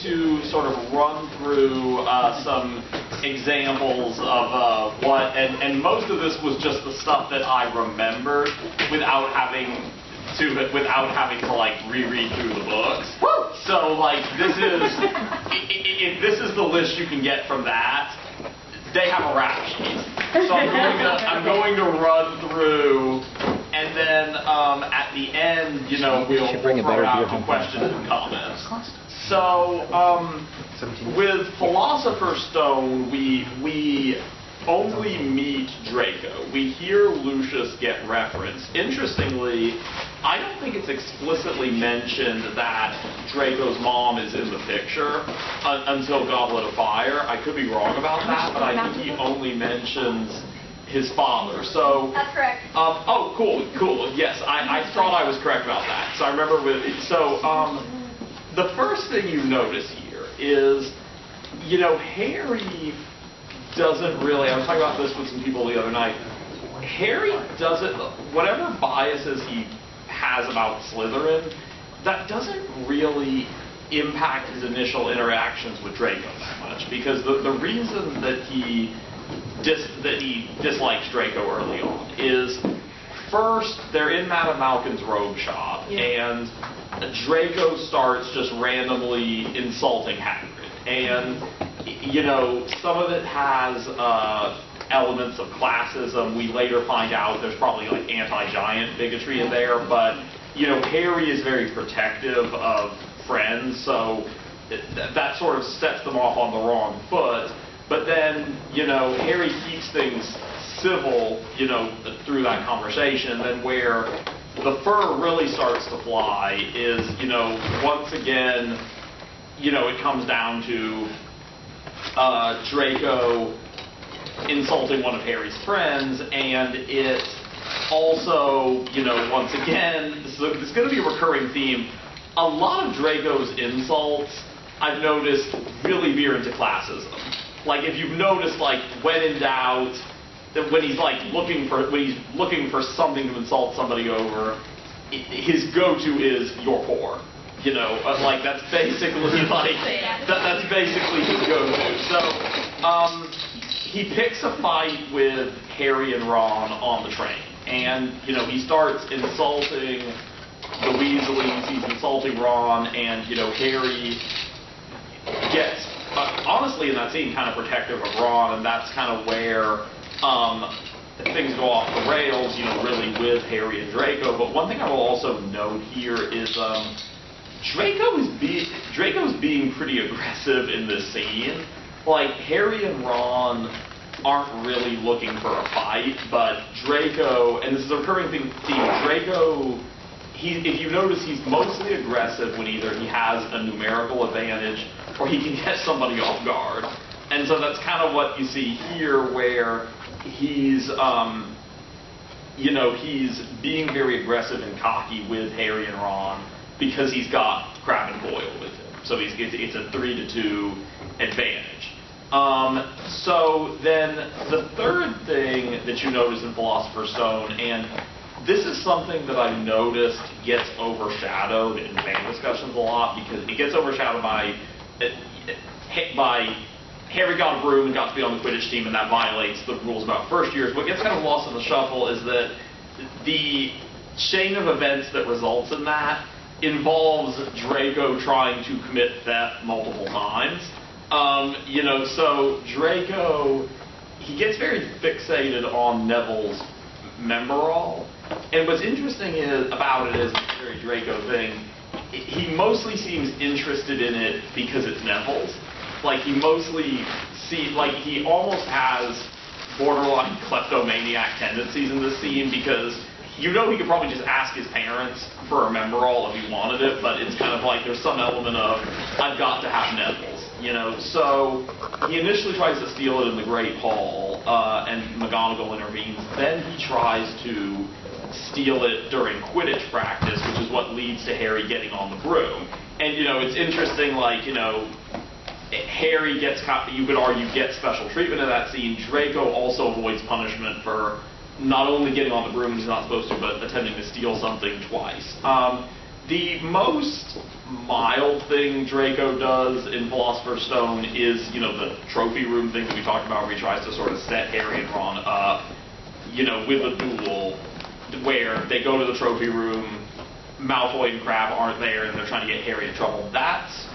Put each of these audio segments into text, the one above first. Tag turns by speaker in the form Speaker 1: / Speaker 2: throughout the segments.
Speaker 1: to sort of run through some examples of and most of this was just the stuff that I remembered without having to like reread through the books. Woo! So like this is if this is the list you can get from that, they have a rap sheet. So I'm going to run through, and then at the end, you know, we'll throw out some questions and comments. So with Philosopher's Stone, we only meet Draco. We hear Lucius get referenced. Interestingly, I don't think it's explicitly mentioned that Draco's mom is in the picture until Goblet of Fire. I could be wrong about that, but I think he only mentions his father. So
Speaker 2: that's correct.
Speaker 1: Oh, cool. Yes, I thought I was correct about that. So I remember the first thing you notice here is, you know, Harry doesn't really, I was talking about this with some people the other night, Harry doesn't, whatever biases he has about Slytherin, that doesn't really impact his initial interactions with Draco that much, because the reason that he dislikes Draco early on is, first, they're in Madame Malkin's robe shop, and Draco starts just randomly insulting Hagrid, and you know, some of it has elements of classism. We later find out there's probably like anti-giant bigotry in there, but you know, Harry is very protective of friends, so that sort of sets them off on the wrong foot. But then, you know, Harry keeps things civil, you know, through that conversation. Then where the fur really starts to fly is, you know, once again, you know, it comes down to Draco insulting one of Harry's friends, and it also, you know, once again, this is going to be a recurring theme. A lot of Draco's insults, I've noticed, really veer into classism. Like, if you've noticed, like, when in doubt, that when he's looking for something to insult somebody over, his go-to is "you're poor." You know, like that's basically like that's basically his go-to. So he picks a fight with Harry and Ron on the train, and you know, he starts insulting the Weasleys. He's insulting Ron, and you know, Harry gets honestly in that scene kind of protective of Ron, and that's kind of where things go off the rails, you know, really with Harry and Draco. But one thing I will also note here is Draco's being pretty aggressive in this scene. Like, Harry and Ron aren't really looking for a fight, but Draco, and this is a recurring theme, Draco, if you notice, he's mostly aggressive when either he has a numerical advantage or he can get somebody off guard. And so that's kind of what you see here, where he's, you know, he's being very aggressive and cocky with Harry and Ron because he's got Crabbe and Goyle with him. So it's a 3-2 advantage. So then the third thing that you notice in Philosopher's Stone, and this is something that I've noticed gets overshadowed in fan discussions a lot, because it gets overshadowed by Harry got a broom and got to be on the Quidditch team, and that violates the rules about first years. What gets kind of lost in the shuffle is that the chain of events that results in that involves Draco trying to commit theft multiple times. You know, so Draco, he gets very fixated on Neville's member-all. And what's interesting about it is, it's a very Draco thing, he mostly seems interested in it because it's Neville's. Like, he mostly he almost has borderline kleptomaniac tendencies in this scene, because you know he could probably just ask his parents for a member-all if he wanted it, but it's kind of like there's some element of, I've got to have Neville's, you know. So he initially tries to steal it in the Great Hall, and McGonagall intervenes. Then he tries to steal it during Quidditch practice, which is what leads to Harry getting on the broom. And, you know, it's interesting, like, you know, Harry gets, you could argue, gets special treatment in that scene. Draco also avoids punishment for not only getting on the broom when he's not supposed to, but attempting to steal something twice. The most mild thing Draco does in Philosopher's Stone is, the trophy room thing that we talked about, where he tries to sort of set Harry and Ron up, with a duel, where they go to the trophy room, Malfoy and Crabbe aren't there, and they're trying to get Harry in trouble. That's,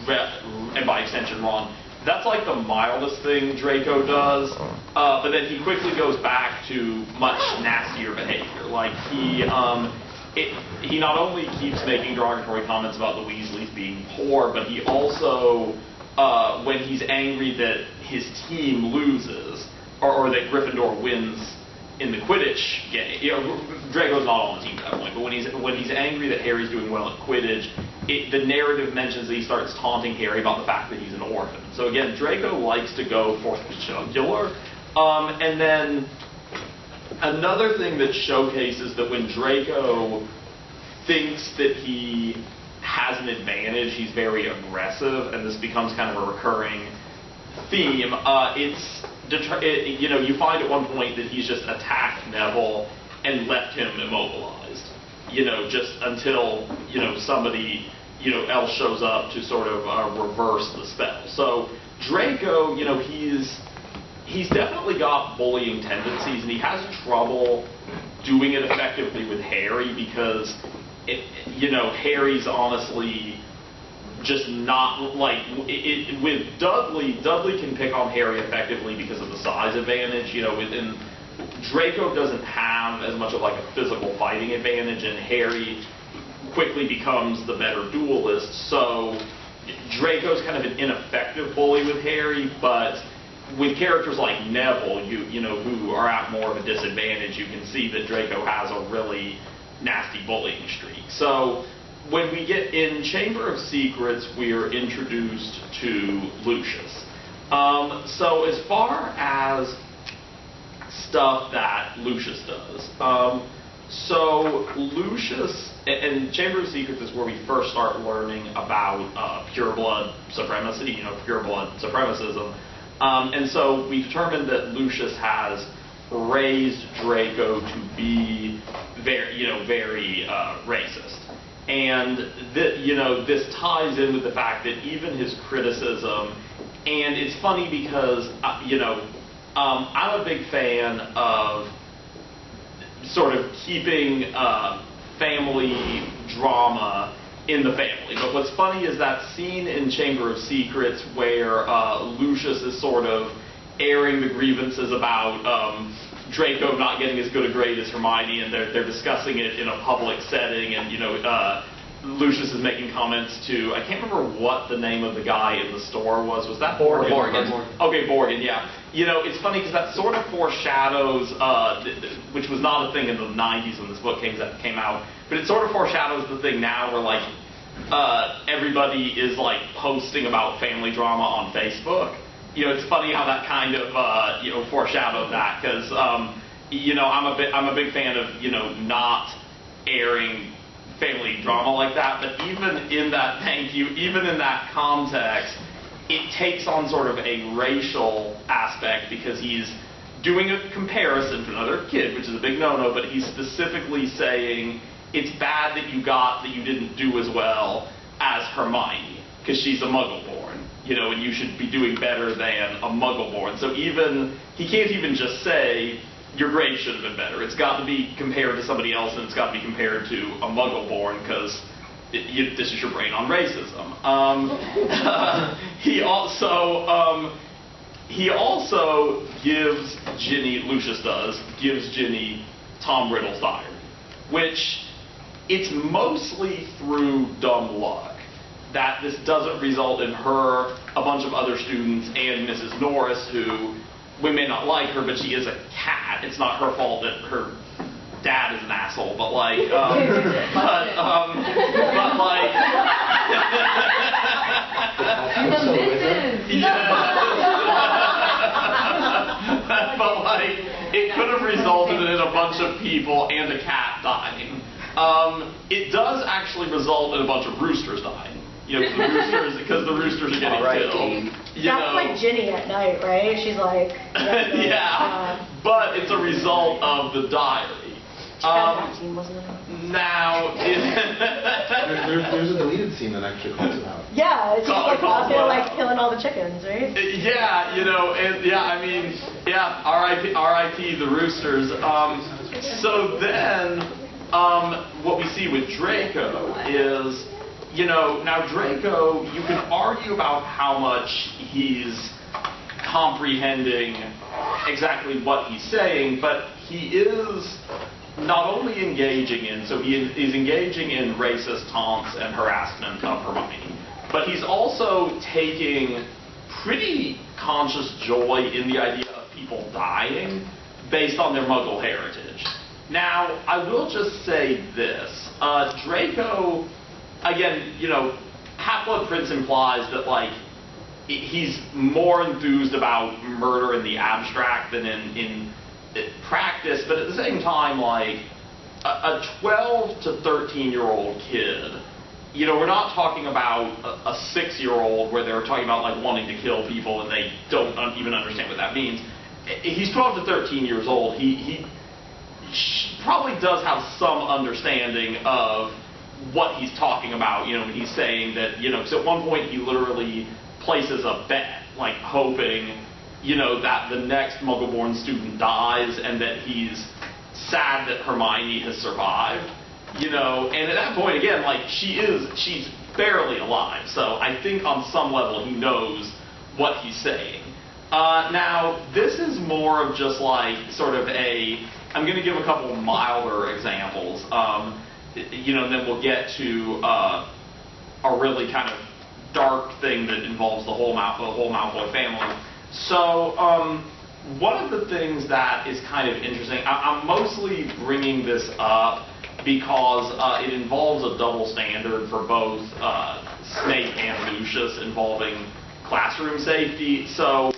Speaker 1: and by extension Ron, that's like the mildest thing Draco does, but then he quickly goes back to much nastier behavior. Like, he not only keeps making derogatory comments about the Weasleys being poor, but he also, when he's angry that his team loses, or that Gryffindor wins in the Quidditch game, Draco's not on the team at that point, but when he's angry that Harry's doing well at Quidditch, the narrative mentions that he starts taunting Harry about the fact that he's an orphan. So again, Draco likes to go for the jugular. And then another thing that showcases that when Draco thinks that he has an advantage, he's very aggressive, and this becomes kind of a recurring theme. You find at one point that he's just attacked Neville and left him immobilized. Just until somebody else shows up to sort of reverse the spell. So Draco, he's definitely got bullying tendencies, and he has trouble doing it effectively with Harry because Harry's honestly just not like with Dudley. Dudley can pick on Harry effectively because of the size advantage. Within Draco doesn't have as much of like a physical fighting advantage, and Harry quickly becomes the better duelist. So Draco's kind of an ineffective bully with Harry, but with characters like Neville, who are at more of a disadvantage, you can see that Draco has a really nasty bullying streak. So when we get in Chamber of Secrets, we are introduced to Lucius. So as far as stuff that Lucius does, so Lucius, and Chamber of Secrets is where we first start learning about pureblood supremacy, pureblood supremacism. And so we determined that Lucius has raised Draco to be very racist. And this ties in with the fact that even his criticism, and it's funny because I'm a big fan of sort of keeping family drama in the family. But what's funny is that scene in Chamber of Secrets where Lucius is sort of airing the grievances about Draco not getting as good a grade as Hermione, and they're discussing it in a public setting, and Lucius is making comments to, I can't remember what the name of the guy in the store was. Was that Borgin?
Speaker 2: Borgin.
Speaker 1: Okay, Borgin, yeah. It's funny because that sort of foreshadows, which was not a thing in the 90s when this book came out, but it sort of foreshadows the thing now where like everybody is like posting about family drama on Facebook. It's funny how that kind of foreshadowed that, because I'm a big fan of not airing family drama like that. But even in that, even in that context, it takes on sort of a racial aspect because he's doing a comparison to another kid, which is a big no-no. But he's specifically saying it's bad that you didn't do as well as Hermione because she's a Muggle-born. And you should be doing better than a Muggle-born. So he can't even just say, your grade should have been better. It's got to be compared to somebody else, and it's got to be compared to a Muggle-born, because this is your brain on racism. He also gives Ginny, Lucius gives Ginny Tom Riddle's diary, which it's mostly through dumb luck that this doesn't result in her, a bunch of other students, and Mrs. Norris, who, we may not like her, but she is a cat. It's not her fault that her dad is an asshole, but like, it could have resulted in a bunch of people and a cat dying. It does actually result in a bunch of roosters dying. Because the roosters are getting killed.
Speaker 3: That's like Ginny at night, right? She's like...
Speaker 1: yeah, but it's a result of the diary.
Speaker 3: That team, wasn't it?
Speaker 1: Now,
Speaker 2: there's a deleted scene that actually calls it out.
Speaker 3: Yeah, it's just like
Speaker 1: Calls
Speaker 3: Buffalo
Speaker 1: it
Speaker 3: like
Speaker 1: out.
Speaker 3: killing all the chickens, right?
Speaker 1: yeah, you know, and yeah, I mean, yeah, R.I.P. the roosters. So then, what we see with Draco is, you know, now Draco, you can argue about how much he's comprehending exactly what he's saying, but he is not only engaging in, so he is engaging in racist taunts and harassment of Hermione, but he's also taking pretty conscious joy in the idea of people dying based on their Muggle heritage. Now, I will just say this. Draco, again, you know, Half-Blood Prince implies that, like, he's more enthused about murder in the abstract than in practice, but at the same time, like, a 12 to 13-year-old kid, you know, we're not talking about a 6-year-old where they're talking about, like, wanting to kill people and they don't even understand what that means. He's 12 to 13 years old. He probably does have some understanding of what he's talking about, you know, when he's saying that, you know, because at one point he literally places a bet, like hoping, you know, that the next Muggle-born student dies and that he's sad that Hermione has survived, you know, and at that point, again, like, she's barely alive, so I think on some level he knows what he's saying. Now, this is more of just like sort of I'm going to give a couple milder examples, you know, and then we'll get to a really kind of dark thing that involves the whole Malfoy family. So, one of the things that is kind of interesting, I'm mostly bringing this up because it involves a double standard for both Snape and Lucius involving classroom safety. So,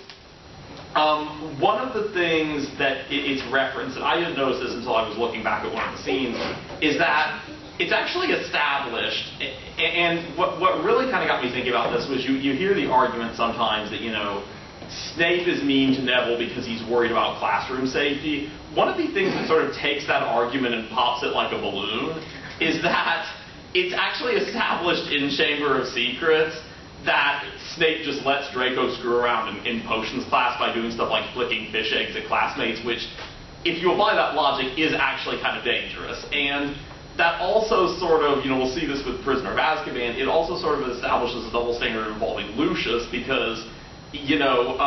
Speaker 1: one of the things that it's referenced, and I didn't notice this until I was looking back at one of the scenes, is that it's actually established, and what really kind of got me thinking about this was you hear the argument sometimes that, you know, Snape is mean to Neville because he's worried about classroom safety. One of the things that sort of takes that argument and pops it like a balloon is that it's actually established in Chamber of Secrets that Snape just lets Draco screw around in potions class by doing stuff like flicking fish eggs at classmates, which, if you apply that logic, is actually kind of dangerous. And that also sort of, you know, we'll see this with Prisoner of Azkaban, it also sort of establishes a double standard involving Lucius because, you know,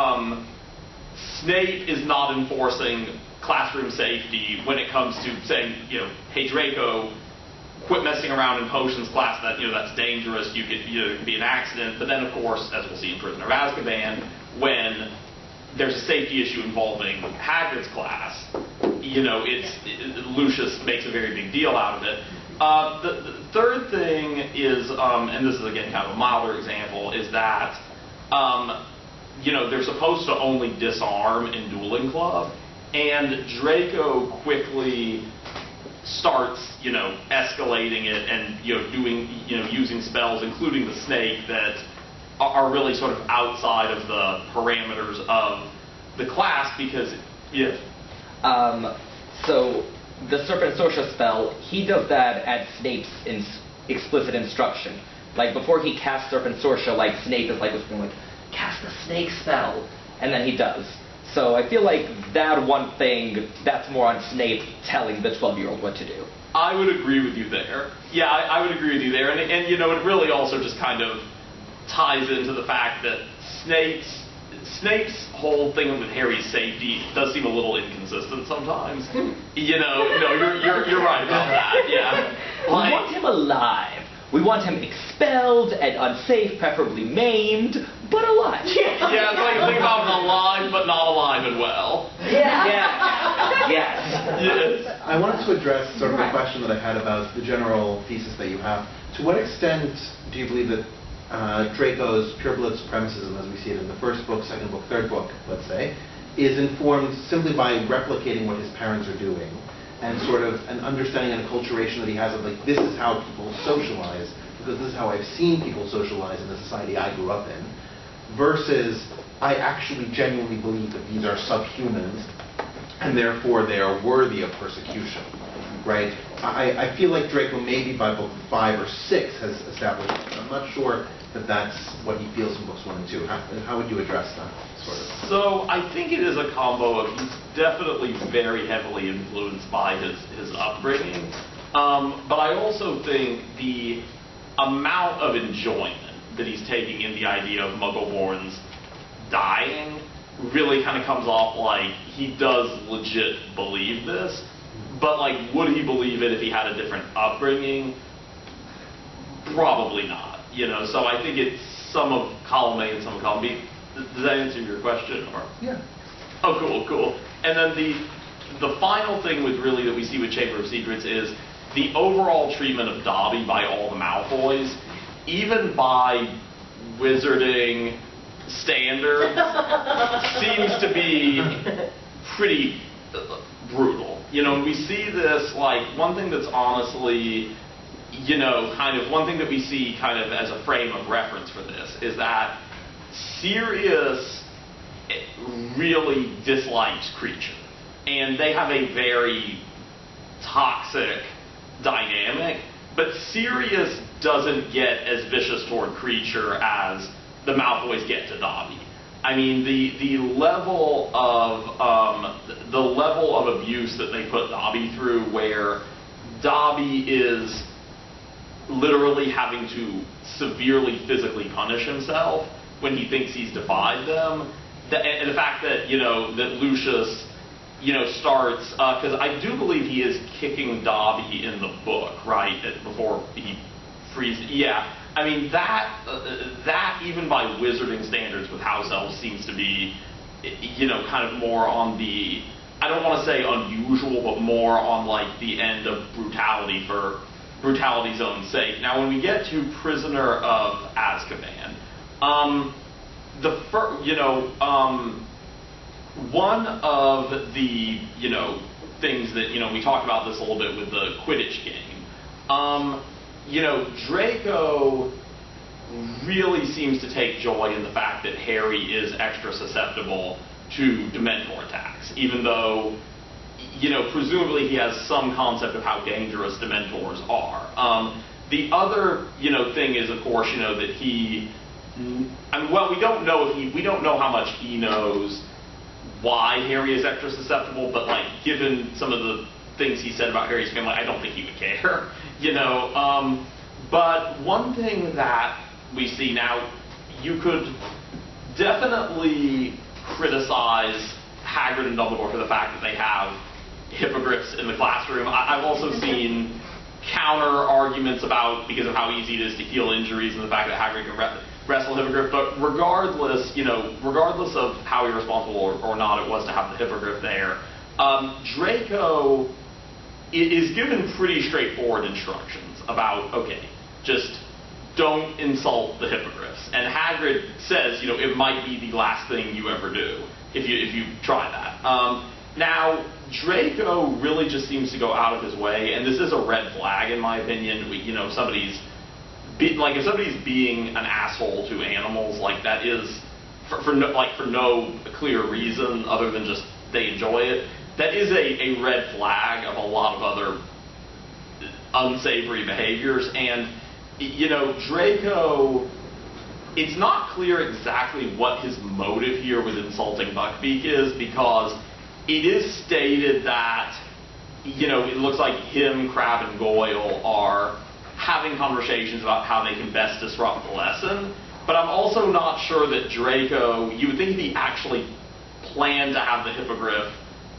Speaker 1: Snape is not enforcing classroom safety when it comes to saying, you know, hey Draco, quit messing around in potions class, that, you know, that's dangerous, you could, you know, it could be an accident. But then, of course, as we'll see in Prisoner of Azkaban, when there's a safety issue involving Hagrid's class, you know, Lucius makes a very big deal out of it. The third thing is, and this is again kind of a milder example, is that, you know, they're supposed to only disarm in Dueling Club, and Draco quickly starts, you know, escalating it and, you know, doing, you know, using spells, including the snake, that are really sort of outside of the parameters of the class because, yeah.
Speaker 4: So the Serpent Sorcerer spell, he does that at Snape's explicit instruction. Like, before he casts Serpent Sorcerer, like, Snape is like whispering, like, cast the snake spell, and then he does. So I feel like that one thing, that's more on Snape telling the 12-year-old what to do.
Speaker 1: I would agree with you there. Yeah, I would agree with you there. And you know, it really also just kind of ties into the fact that Snape's whole thing with Harry's safety does seem a little inconsistent sometimes. You know, no, you're right about that. Yeah,
Speaker 4: we want him alive. We want him expelled and unsafe, preferably maimed, but alive.
Speaker 1: Yeah, it's like think about him alive, but not alive and well.
Speaker 3: Yeah.
Speaker 4: Yes.
Speaker 1: Yes.
Speaker 2: I wanted to address sort of a question that I had about the general thesis that you have. To what extent do you believe that Draco's pureblood supremacism, as we see it in the first book, second book, third book, let's say, is informed simply by replicating what his parents are doing, and sort of an understanding and acculturation that he has of, like, this is how people socialize, because this is how I've seen people socialize in the society I grew up in, versus I actually genuinely believe that these are subhumans, and therefore they are worthy of persecution, right? I feel like Draco maybe by book 5 or 6 has established it. I'm not sure that that's what he feels in books 1 and 2. How would you address that, sort of?
Speaker 1: So I think it is a combo of he's definitely very heavily influenced by his upbringing, but I also think the amount of enjoyment that he's taking in the idea of Muggleborns dying really kind of comes off like he does legit believe this, but like would he believe it if he had a different upbringing? Probably not, you know, so I think it's some of column A and some of column B. Does that answer your question? Or?
Speaker 2: Yeah.
Speaker 1: Oh, cool. And then the final thing with really that we see with Chamber of Secrets is the overall treatment of Dobby by all the Malfoys, even by wizarding standards, seems to be pretty brutal. You know, we see this, like, one thing that's honestly, you know, kind of, one thing that we see kind of as a frame of reference for this is that Sirius really dislikes Kreacher. And they have a very toxic dynamic, but Sirius doesn't get as vicious toward Kreacher as the Malfoys get to Dobby. I mean, the level of abuse that they put Dobby through, where Dobby is literally having to severely physically punish himself when he thinks he's defied them, and the fact that, you know, that Lucius, you know, starts, because I do believe he is kicking Dobby in the book, right, before he frees. Yeah, I mean, that even by wizarding standards with house elves seems to be, you know, kind of more on the, I don't want to say unusual, but more on like the end of brutality for brutality's own sake. Now, when we get to Prisoner of Azkaban, one of the, you know, things that, you know, we talked about this a little bit with the Quidditch game. You know, Draco really seems to take joy in the fact that Harry is extra susceptible to Dementor attacks, even though, you know, presumably he has some concept of how dangerous Dementors are. The other, you know, thing is, of course, you know, that he, I mean, well, we don't know how much he knows why Harry is extra susceptible, but like, given some of the things he said about Harry's family, I don't think he would care, you know. But one thing that we see now, you could definitely criticize Hagrid and Dumbledore for the fact that they have hippogriffs in the classroom. I've also seen counter arguments about, because of how easy it is to heal injuries and the fact that Hagrid can wrestle hippogriff, but regardless, you know, regardless of how irresponsible or not it was to have the hippogriff there, Draco is given pretty straightforward instructions about, okay, just don't insult the hippogriffs. And Hagrid says, you know, it might be the last thing you ever do if you try that. Now, Draco really just seems to go out of his way, and this is a red flag in my opinion. You know, if somebody's being an asshole to animals, like that is for no clear reason other than just they enjoy it. That is a red flag of a lot of other unsavory behaviors. And, you know, Draco, it's not clear exactly what his motive here with insulting Buckbeak is, because it is stated that, you know, it looks like him, Crabbe, and Goyle are having conversations about how they can best disrupt the lesson. But I'm also not sure that Draco, you would think if he actually planned to have the hippogriff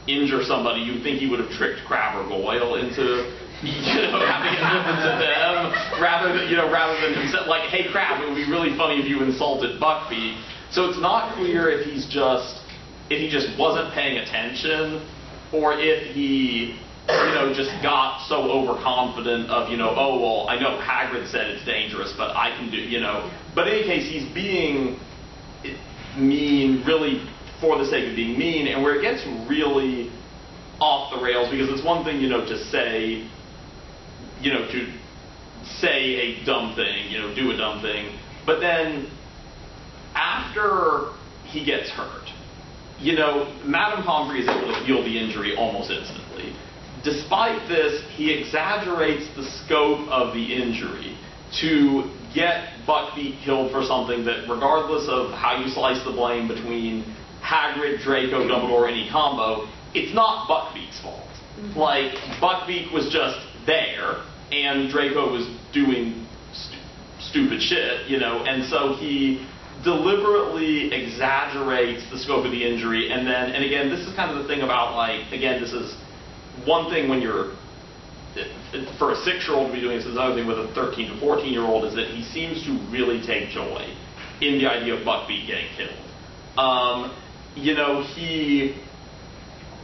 Speaker 1: injure somebody, you'd think he would have tricked Crabbe or Goyle into, you know, having it happen to them, rather than himself. Like, hey, Crabbe, it would be really funny if you insulted Buckbeak. So it's not clear if he just wasn't paying attention, or if he, you know, just got so overconfident of, you know, oh, well, I know Hagrid said it's dangerous, but I can do, you know. But in any case, he's being mean, really for the sake of being mean, and where it gets really off the rails, because it's one thing, you know, to say a dumb thing, you know, do a dumb thing, but then after he gets hurt, you know, Madame Pomfrey is able to heal the injury almost instantly. despite this, he exaggerates the scope of the injury to get Buckbeak killed for something that, regardless of how you slice the blame between Hagrid, Draco, Dumbledore, any combo, it's not Buckbeak's fault. Like, Buckbeak was just there, and Draco was doing stupid shit, you know, and so he deliberately exaggerates the scope of the injury, and then, and again, this is kind of the thing about, like, again, this is one thing when you're, for a 6-year-old to be doing this, is another thing with a 13 to 14-year-old, is that he seems to really take joy in the idea of Buckbeak getting killed. You know, he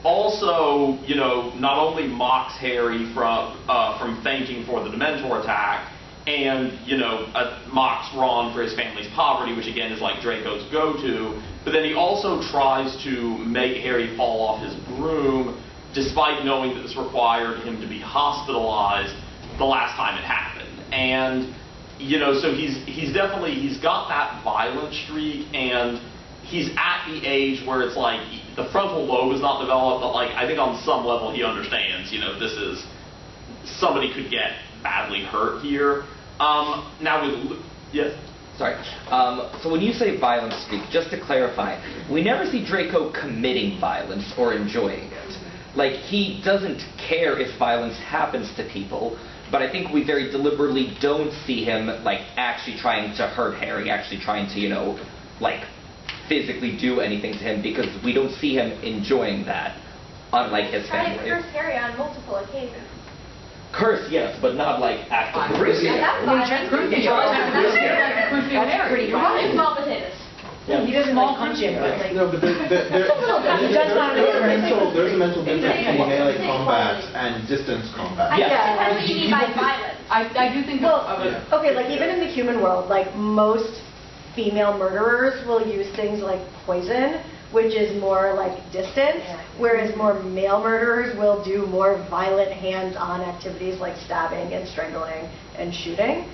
Speaker 1: also, you know, not only mocks Harry from thanking for the Dementor attack, and, you know, mocks Ron for his family's poverty, which again is like Draco's go-to, but then he also tries to make Harry fall off his broom, despite knowing that this required him to be hospitalized the last time it happened. And, you know, so he's got that violent streak, and he's at the age where it's like, the frontal lobe is not developed, but like, I think on some level he understands, you know, this is, somebody could get badly hurt here. Now with, yes?
Speaker 4: Sorry. So when you say violent streak, just to clarify, we never see Draco committing violence or enjoying it. Like, he doesn't care if violence happens to people, but I think we very deliberately don't see him, like, actually trying to hurt Harry, actually trying to, you know, like, physically do anything to him, because we don't see him enjoying that, unlike his family.
Speaker 3: Trying to curse Harry on multiple occasions.
Speaker 4: Curse, yes, but not, like, actively.
Speaker 3: That's pretty violent. Small potatoes.
Speaker 4: Yeah.
Speaker 3: He doesn't like punch him, but like...
Speaker 2: No, but there's a mental difference between melee combat and distance combat.
Speaker 4: Yeah.
Speaker 3: Depends what you mean by violence.
Speaker 5: I do think
Speaker 3: okay, like even in the human world, like most female murderers will use things like poison, which is more like distance, whereas more male murderers will do more violent hands-on activities like stabbing and strangling and shooting.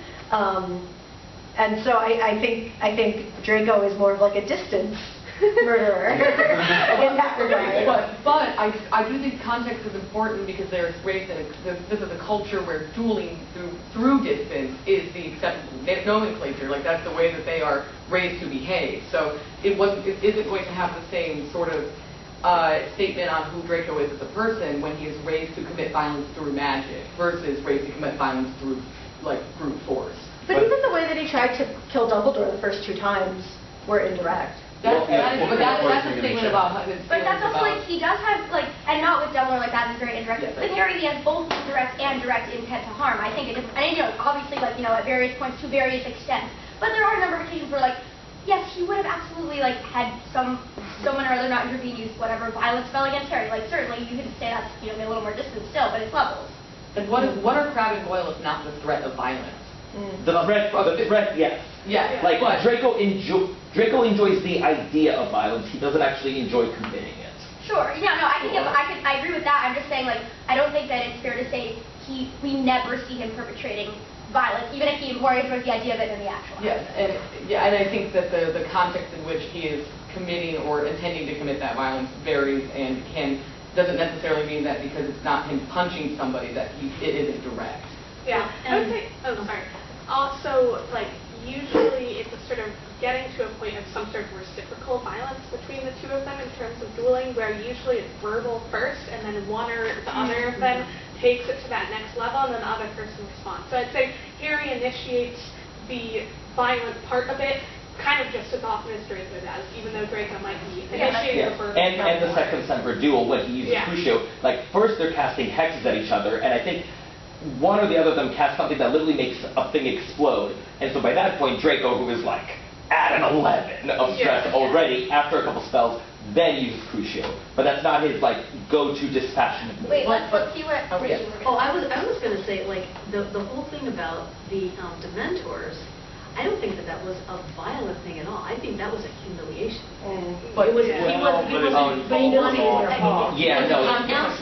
Speaker 3: And so I think Draco is more of like a distance murderer in that regard.
Speaker 5: But I do think context is important, because there's race and this is a culture where dueling through distance is the acceptable nomenclature. Like, that's the way that they are raised to behave. So it isn't going to have the same sort of statement on who Draco is as a person when he is raised to commit violence through magic versus raised to commit violence through, like, brute force.
Speaker 3: But even the way that he tried to kill Dumbledore the first 2 times were indirect.
Speaker 5: That's a statement about how his
Speaker 6: But that's also
Speaker 5: about,
Speaker 6: like, he does have, like, and not with Dumbledore, like, that is very indirect.
Speaker 5: Yes,
Speaker 6: With Harry, he has both indirect and direct intent to harm. I think it is, and you know, obviously, like, you know, at various points to various extents. But there are a number of occasions where, like, yes, he would have absolutely, like, had someone or other not intervene, use whatever violence spell against Harry. Like, certainly, you could say that's, you know, a little more distant still, but it's levels.
Speaker 5: and what are Crabbe and Goyle if not the threat of violence?
Speaker 4: The threat, yes.
Speaker 5: Yeah.
Speaker 4: Like,
Speaker 5: but
Speaker 4: Draco enjoys the idea of violence. He doesn't actually enjoy committing it.
Speaker 6: Sure. Yeah, no, I agree with that. I'm just saying, like, I don't think that it's fair to say we never see him perpetrating violence, even if he more enjoys the idea of it than the actual.
Speaker 5: Yes, and I think that the context in which he is committing or intending to commit that violence varies, and doesn't necessarily mean that because it's not him punching somebody that it isn't direct.
Speaker 7: Yeah, I would say, sorry. Also, like, usually it's a sort of getting to a point of some sort of reciprocal violence between the two of them in terms of dueling, where usually it's verbal first, and then one or the other of them takes it to that next level, and then the other person responds. So I'd say Harry initiates the violent part of it, kind of just as often as Draco does, even though Draco might be initiating the verbal part.
Speaker 4: And the second Semper duel, when he uses Crucio, like, first they're casting hexes at each other, and I think one or the other of them cast something that literally makes a thing explode. And so by that point, Draco, who is like at an 11 of stress already, after a couple spells, then uses Crucio. But that's not his, like, go-to dispassionate move.
Speaker 6: Wait, let's see what Reggie were going to say.
Speaker 8: I was going to say, like, the whole thing about the Dementors, I don't think that was a violent thing at all. I think that was a humiliation.
Speaker 5: But
Speaker 8: it was, he wasn't
Speaker 4: Yeah, no,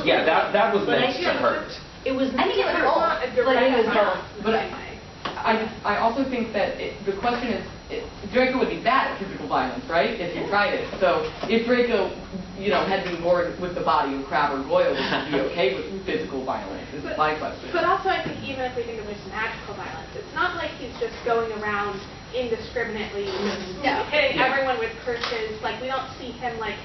Speaker 4: yeah, that was meant to hurt.
Speaker 8: It was
Speaker 6: I think it was both.
Speaker 5: But I also think that the question is, Draco would be bad at physical violence, right? If he tried it. So if Draco had been born with the body of Crabbe or Goyle, would he be okay with physical violence? Is my question.
Speaker 7: But also, I think even if we think of this magical violence, it's not like he's just going around indiscriminately hitting everyone with curses. Like, we don't see him like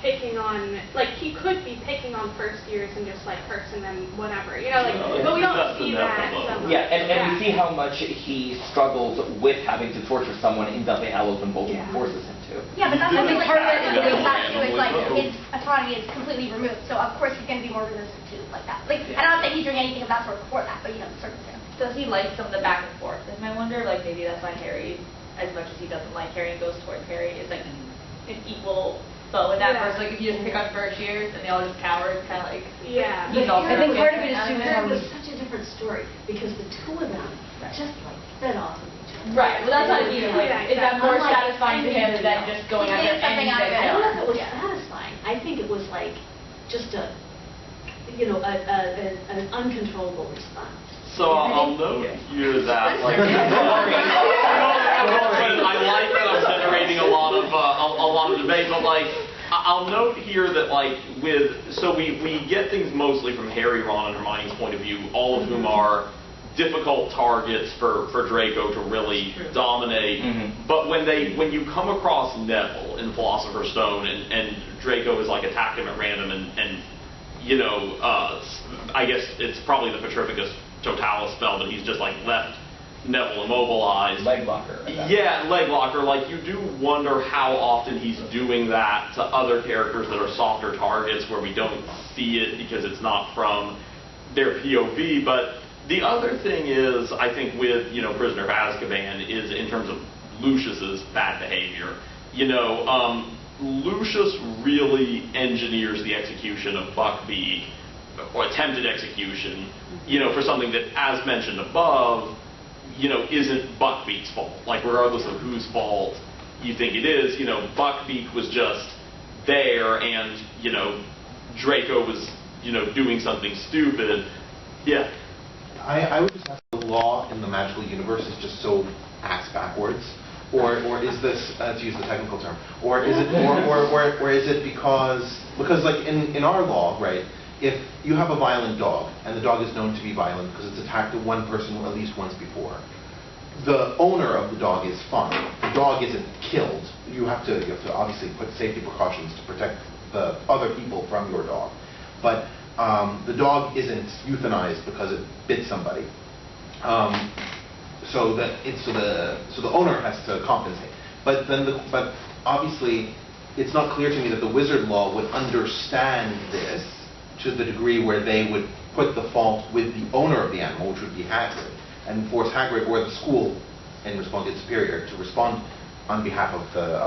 Speaker 7: picking on, like, he could be picking on first years and just like cursing them whatever, but we don't see that so much.
Speaker 4: Yeah, and we see how much he struggles with having to torture someone in Deathly Hallows when Voldemort forces him to.
Speaker 6: Yeah, but that's, I think part of it is with that too, is like his autonomy is completely removed, so of course he's going to be more resistant to like that. Like, and I'm not saying he's doing anything of that sort before that, but circumstances.
Speaker 9: Does he like some of the back and forth? And I wonder, like, maybe that's why Harry, as much as he doesn't like Harry and goes towards Harry, is like an equal foe in that verse. Like, if you just pick on first years and they all just cower, it's kind of like he's all
Speaker 3: I think part of it is too.
Speaker 8: It was such a different story because the two of them just like fed off of each other.
Speaker 9: Right. Well, that's what I mean. Like, is that more satisfying to him than just going after any
Speaker 8: I don't know if it was satisfying. I think it was like just an uncontrollable response.
Speaker 1: So I'll note here that, like, I like that I'm generating a lot of debate, but like, I'll note here that like we get things mostly from Harry, Ron, and Hermione's point of view, all of whom are difficult targets for Draco to really dominate. But when you come across Neville in Philosopher's Stone and Draco is like attacked him at random and I guess it's probably the Petrificus Totalis spell, but he's just like left Neville immobilized.
Speaker 4: Leg locker.
Speaker 1: Yeah, leg locker. Like, you do wonder how often he's doing that to other characters that are softer targets where we don't see it because it's not from their POV. But the other thing is, I think with, Prisoner of Azkaban is in terms of Lucius's bad behavior. Lucius really engineers the execution of Buckbeak, or attempted execution, for something that, as mentioned above, isn't Buckbeak's fault. Like, regardless of whose fault you think it is, Buckbeak was just there, and, Draco was, doing something stupid. Yeah.
Speaker 2: I would just ask, the law in the magical universe is just so ass backwards, or is this, to use the technical term, or is it or is it because like in our law, right? If you have a violent dog, and the dog is known to be violent because it's attacked one person at least once before, the owner of the dog is fine. The dog isn't killed. You have to obviously put safety precautions to protect the other people from your dog. But the dog isn't euthanized because it bit somebody. So the owner has to compensate. But obviously, it's not clear to me that the wizard law would understand this to the degree where they would put the fault with the owner of the animal, which would be Hagrid, and force Hagrid or the school in Respondeat Superior to respond on behalf of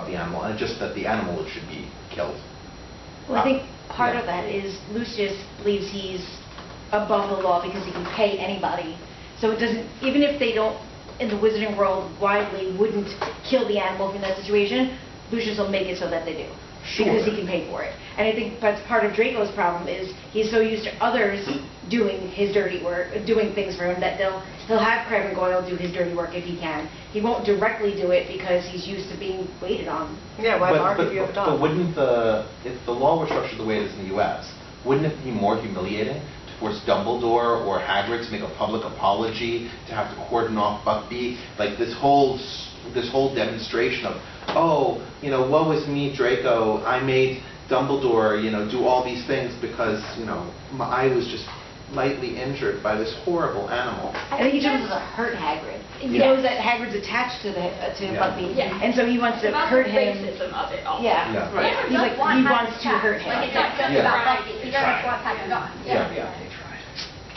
Speaker 2: the animal, and just that the animal should be killed.
Speaker 3: Well, I think part of that is Lucius believes he's above the law because he can pay anybody. So it doesn't, even if they don't, in the wizarding world widely, wouldn't kill the animal in that situation, Lucius will make it so that they do.
Speaker 2: Sure.
Speaker 3: Because he can pay for it. And I think that's part of Draco's problem is he's so used to others doing his dirty work, doing things for him, that he'll have Crabbe and Goyle do his dirty work if he can. He won't directly do it because he's used to being waited on.
Speaker 10: Yeah, why bark if you have a dog?
Speaker 2: But wouldn't if the law were structured the way it is in the U.S., wouldn't it be more humiliating to force Dumbledore or Hagrid to make a public apology, to have to cordon off Buckbeak? Like this whole demonstration of, woe is me, Draco, I made Dumbledore, do all these things because, I was just lightly injured by this horrible animal.
Speaker 3: I think he just wants to hurt Hagrid. He knows that Hagrid's attached to Buckbeak, and so he wants to hurt him.
Speaker 9: Racism of it all.
Speaker 3: Yeah.
Speaker 2: Right.
Speaker 3: He's like, he wants to hurt him.
Speaker 6: Like, it's not just about Buckbeak. He doesn't want Hagrid gone.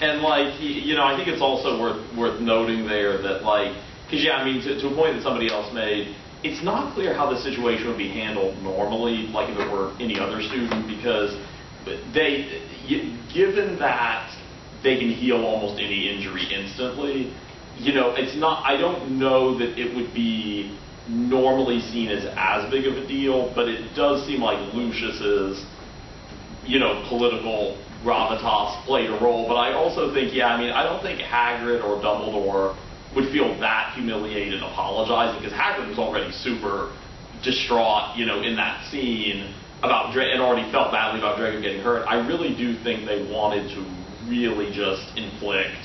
Speaker 1: And like, I think it's also worth noting there that like, because to a point that somebody else made, it's not clear how the situation would be handled normally, like if it were any other student, because given that they can heal almost any injury instantly, it's not, I don't know that it would be normally seen as big of a deal, but it does seem like Lucius's, political gravitas played a role. But I also think, I don't think Hagrid or Dumbledore would feel that humiliated apologizing, because Hagrid was already super distraught, in that scene. about and already felt badly about Draco getting hurt. I really do think they wanted to really just inflict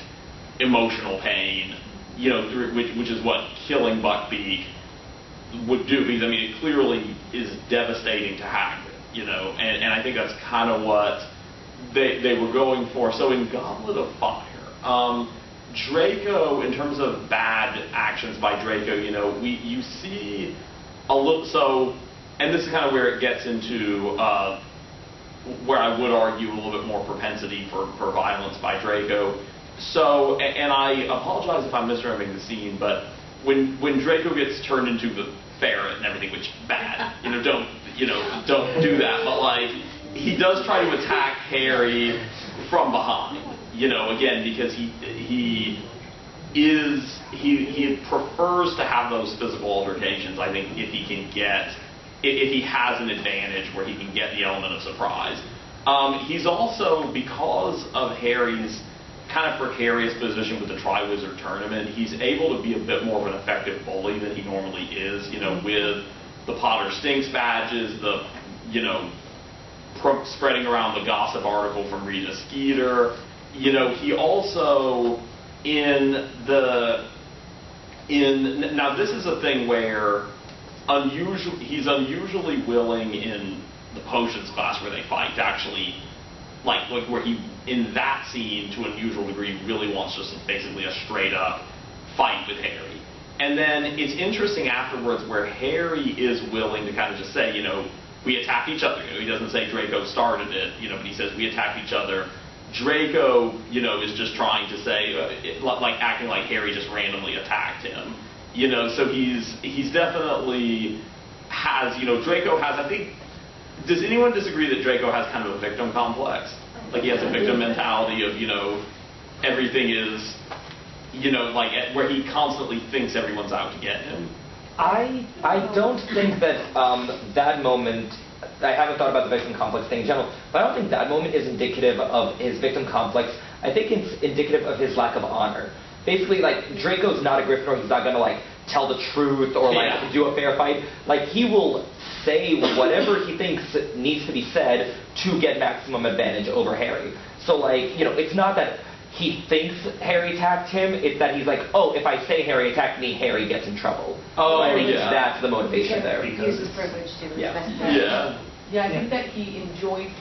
Speaker 1: emotional pain, through which is what killing Buckbeak would do, because I mean it clearly is devastating to Hagrid, and I think that's kind of what they were going for. So in Goblet of Fire, Draco, in terms of bad actions by Draco, you see a little, so, and this is kind of where it gets into where I would argue a little bit more propensity for violence by Draco. So, and I apologize if I'm misremembering the scene, but when Draco gets turned into the ferret and everything, which bad, don't do that, but like, he does try to attack Harry from behind, again, because he prefers to have those physical altercations, I think, if he has an advantage where he can get the element of surprise. He's also, because of Harry's kind of precarious position with the Triwizard Tournament, he's able to be a bit more of an effective bully than he normally is, with the Potter Stinks badges, the, spreading around the gossip article from Rita Skeeter. He also, now this is a thing where he's unusually willing in the potions class where they fight to actually, like where he, in that scene, to an unusual degree, really wants just basically a straight up fight with Harry. And then it's interesting afterwards where Harry is willing to kind of just say, we attack each other. He doesn't say Draco started it, but he says we attack each other. Draco, is just trying to say, like acting like Harry just randomly attacked him. So he's definitely has, Draco has, I think, does anyone disagree that Draco has kind of a victim complex? Like he has a victim mentality of, everything is, like where he constantly thinks everyone's out to get him.
Speaker 4: I don't think that that moment, I haven't thought about the victim complex thing in general, but I don't think that moment is indicative of his victim complex. I think it's indicative of his lack of honor. Basically, like, Draco's not a Gryffindor, he's not going to, like, tell the truth or, like, do a fair fight. Like, he will say whatever he thinks needs to be said to get maximum advantage over Harry. So, like, it's not that he thinks Harry attacked him, it's that he's like, oh, if I say Harry attacked me, Harry gets in trouble.
Speaker 1: Oh,
Speaker 4: I think that's the motivation there.
Speaker 3: Uses privilege to his best
Speaker 5: Yeah, I think that he enjoys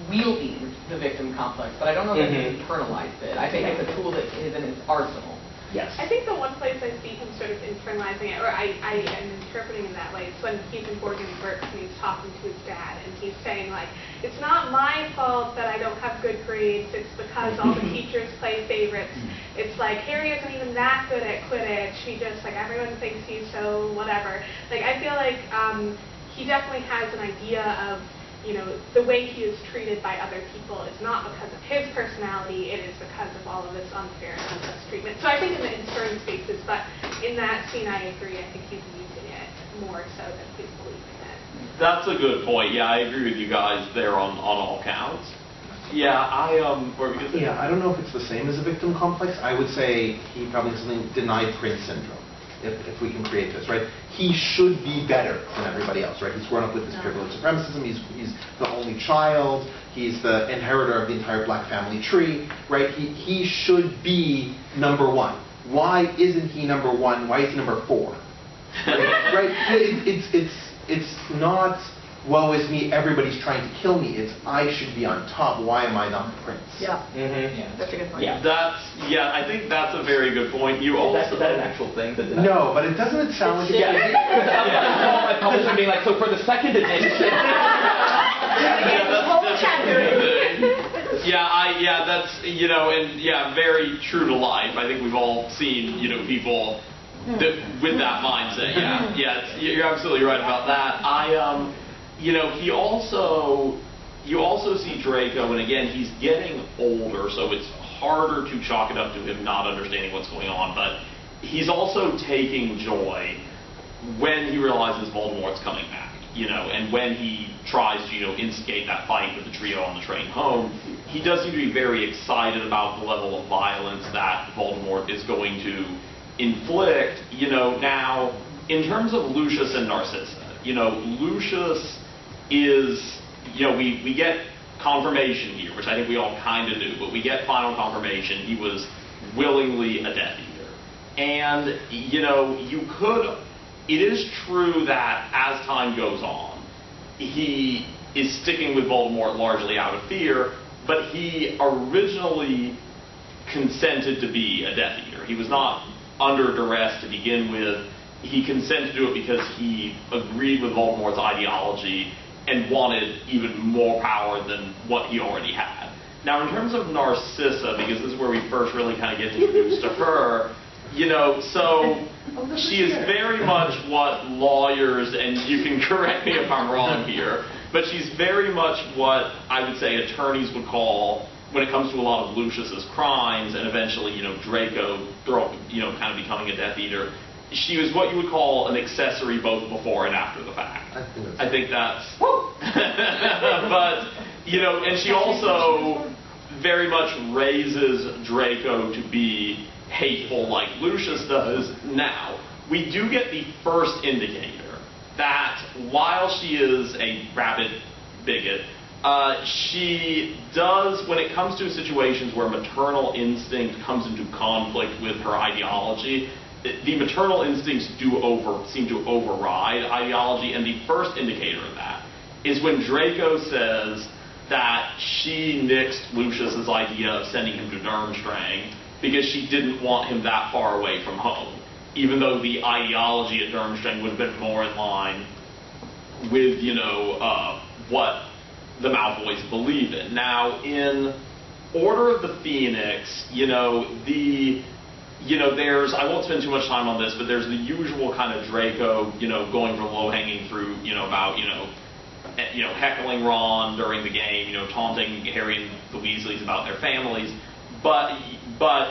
Speaker 5: wielding the victim complex, but I don't know that he internalized it. I think it's a tool that is in his arsenal.
Speaker 4: Yes.
Speaker 7: I think the one place I see him sort of internalizing it, or I am interpreting in that way, is when he's in Borgin Burke and he's talking to his dad, and he's saying, like, it's not my fault that I don't have good grades, it's because all the teachers play favorites. It's like, Harry isn't even that good at Quidditch, he just, like, everyone thinks he's so whatever. Like, I feel like he definitely has an idea of, the way he is treated by other people is not because of his personality, it is because of all of this unfair and unjust treatment. So I think in certain spaces, but in that scene I agree, I think he's using it more so than he's believing it.
Speaker 1: That's a good point. Yeah, I agree with you guys there on all counts. Yeah, I
Speaker 2: don't know if it's the same as a victim complex. I would say he probably has something denied prince syndrome. If we can create this, right? He should be better than everybody else, right? He's grown up with this privileged supremacism. He's the only child. He's the inheritor of the entire black family tree, right? He should be number one. Why isn't he number one? Why is he number 4? Right? It's not, woe is me, everybody's trying to kill me. It's, I should be on top. Why am I not the prince?
Speaker 3: Yeah. That's a good point.
Speaker 1: I think that's a very good point.
Speaker 4: Is that an actual thing?
Speaker 2: No, but it doesn't sound like
Speaker 4: my publisher being like, so for the second edition.
Speaker 1: That's, and very true to life. I think we've all seen, people with that mindset. You're absolutely right about that. You also see Draco, and again, he's getting older, so it's harder to chalk it up to him not understanding what's going on, but he's also taking joy when he realizes Voldemort's coming back, and when he tries to, instigate that fight with the trio on the train home, he does seem to be very excited about the level of violence that Voldemort is going to inflict, Now, in terms of Lucius and Narcissa, Lucius is, we get confirmation here, which I think we all kind of knew, but we get final confirmation he was willingly a Death Eater. And, it is true that as time goes on, he is sticking with Voldemort largely out of fear, but he originally consented to be a Death Eater. He was not under duress to begin with. He consented to do it because he agreed with Voldemort's ideology and wanted even more power than what he already had. Now, in terms of Narcissa, because this is where we first really kind of get introduced to her, so she is very much what lawyers, and you can correct me if I'm wrong here, but she's very much what I would say attorneys would call, when it comes to a lot of Lucius's crimes, and eventually, Draco, kind of becoming a Death Eater, she was what you would call an accessory both before and after the fact. I think that's... But, and she also very much raises Draco to be hateful like Lucius does. Now, we do get the first indicator that while she is a rabid bigot, she does, when it comes to situations where maternal instinct comes into conflict with her ideology, the maternal instincts seem to override ideology, and the first indicator of that is when Draco says that she nixed Lucius's idea of sending him to Durmstrang because she didn't want him that far away from home, even though the ideology at Durmstrang would have been more in line with, what the Malfoys believe in. Now, in Order of the Phoenix, there's, I won't spend too much time on this, but there's the usual kind of Draco, going from low-hanging fruit, about, heckling Ron during the game, taunting Harry and the Weasleys about their families. But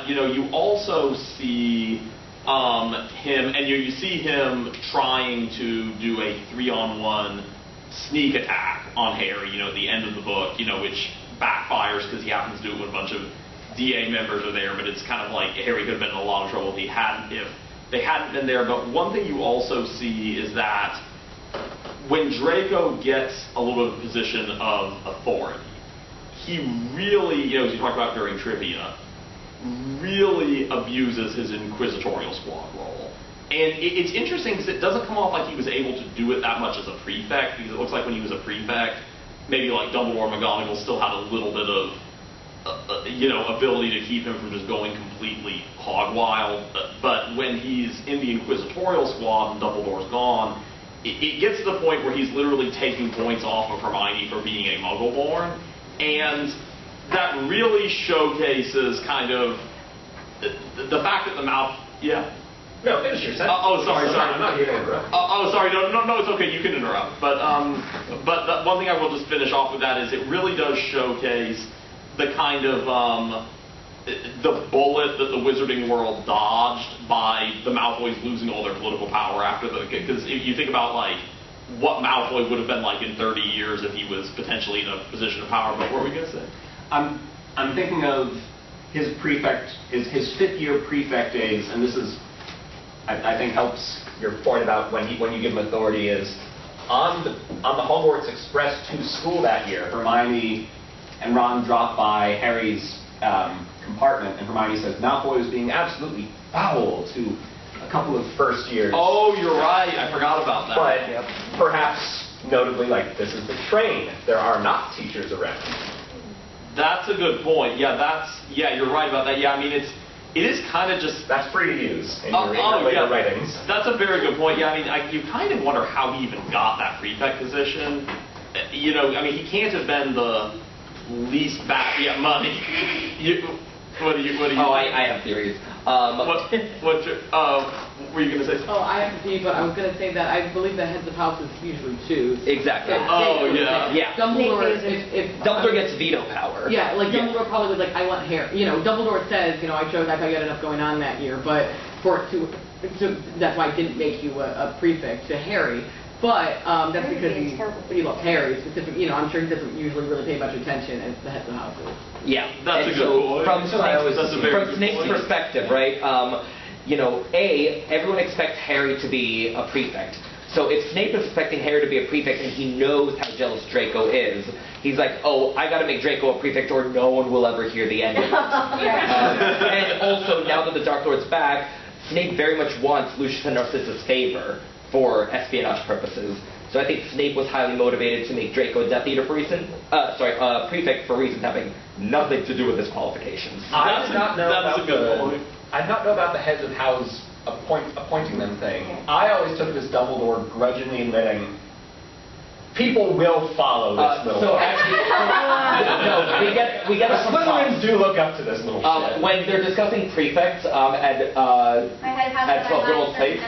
Speaker 1: you also see him, and you see him trying to do a 3-on-1 sneak attack on Harry, at the end of the book, which backfires because he happens to do it when a bunch of DA members are there, but it's kind of like Harry could have been in a lot of trouble if they hadn't been there. But one thing you also see is that when Draco gets a little bit of a position of authority, he really, as you talked about during trivia, really abuses his inquisitorial squad role. And it's interesting because it doesn't come off like he was able to do it that much as a prefect, because it looks like when he was a prefect, maybe like Dumbledore and McGonagall still had a little bit of ability to keep him from just going completely hog wild. But when he's in the inquisitorial squad and Dumbledore's gone, it gets to the point where he's literally taking points off of Hermione for being a Muggle-born, and that really showcases kind of the fact that the
Speaker 10: No, finish your sentence.
Speaker 1: Sorry.
Speaker 10: I'm not here to interrupt.
Speaker 1: Sorry. No, it's okay. You can interrupt. But the one thing I will just finish off with that is it really does showcase the kind of the bullet that the wizarding world dodged by the Malfoys losing all their political power after because if you think about like what Malfoy would have been like in 30 years if he was potentially in a position of power. But what were we going to say?
Speaker 10: I'm thinking of his prefect, his 5th year prefect days, and this is, I think, helps your point about when you give him authority is on the Hogwarts Express to school that year. Hermione and Ron drop by Harry's compartment, and Hermione says Malfoy was being absolutely foul to a couple of first years.
Speaker 1: Oh, you're right. I forgot about that.
Speaker 10: But perhaps notably, like, this is the train. There are not teachers around.
Speaker 1: That's a good point. Yeah, you're right about that. Yeah, I mean, it is kind of just...
Speaker 10: That's free to use in your later writings.
Speaker 1: That's a very good point. Yeah, I mean, you kind of wonder how he even got that prefect position. I mean, he can't have been the least money. What do you
Speaker 4: Oh, I have theories.
Speaker 1: What were you going to say?
Speaker 5: Oh, I have to see, but I was going to say that I believe that heads of houses usually choose.
Speaker 4: Exactly.
Speaker 5: Yeah. Dumbledore, if
Speaker 4: Dumbledore gets veto power.
Speaker 5: Yeah, like Dumbledore probably was like, I want Harry. Dumbledore says, I chose, I thought you had enough going on that year, but that's why I didn't make you a prefect to Harry. But that's because he loves Harry specifically. I'm sure he doesn't usually really pay much attention as the heads of houses.
Speaker 4: Yeah,
Speaker 1: that's a good point.
Speaker 4: From Snape's perspective, right? Everyone expects Harry to be a prefect. So if Snape is expecting Harry to be a prefect and he knows how jealous Draco is, he's like, oh, I gotta make Draco a prefect or no one will ever hear the end of it. And also, now that the Dark Lord's back, Snape very much wants Lucius and Narcissa's favor for espionage purposes. So I think Snape was highly motivated to make Draco Death Eater for prefect for reasons having nothing to do with his qualifications.
Speaker 10: I did not know
Speaker 1: That's
Speaker 10: about
Speaker 1: a good point.
Speaker 10: I did not know about the heads of house appointing them thing. I always took it as Dumbledore grudgingly admitting, people will follow this little.
Speaker 4: So actually, no, we get
Speaker 10: The Slytherins do look up to this little shit.
Speaker 4: when they're discussing prefects at Little Place.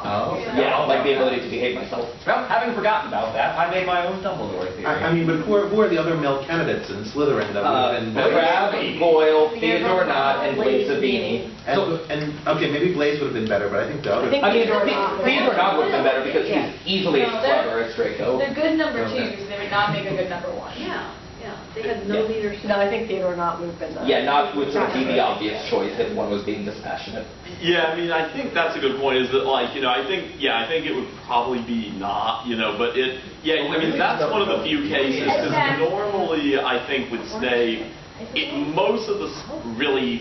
Speaker 10: Oh.
Speaker 4: Yeah, like the ability to behave myself.
Speaker 10: Well, having forgotten about that, I made my own Dumbledore theory.
Speaker 2: I mean, but who are the other male candidates in Slytherin that would have been better?
Speaker 4: Crabbe, Goyle, Theodore Nott, and Blaise Zabini.
Speaker 2: And okay, maybe Blaise would have been better, but I think the other.
Speaker 4: I mean, Theodore Nott would have been better because he's easily as clever as Draco.
Speaker 9: They're good number twos, they would not make a good number one.
Speaker 8: Yeah, they had no leadership.
Speaker 3: No, I think Theodore Nott would have been the...
Speaker 4: Yeah, Nott would sort of be the obvious choice if one was being dispassionate.
Speaker 1: Yeah, I mean, I think that's a good point, is that, like, you know, I think it would probably be not, you know, but I mean, that's one of the few cases, because normally, I think with Snape, most of the really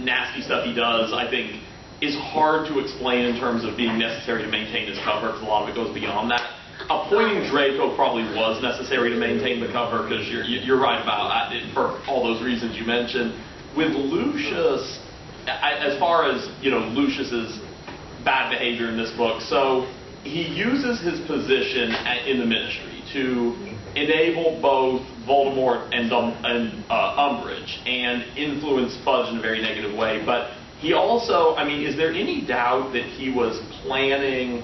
Speaker 1: nasty stuff he does, I think, is hard to explain in terms of being necessary to maintain his cover, because a lot of it goes beyond that. Appointing Draco probably was necessary to maintain the cover, because you're right about it, for all those reasons you mentioned. With Lucius, as far as, you know, Lucius's bad behavior in this book, so he uses his position in the Ministry to enable both Voldemort and Umbridge, and influence Fudge in a very negative way, but he also, I mean, is there any doubt that he was planning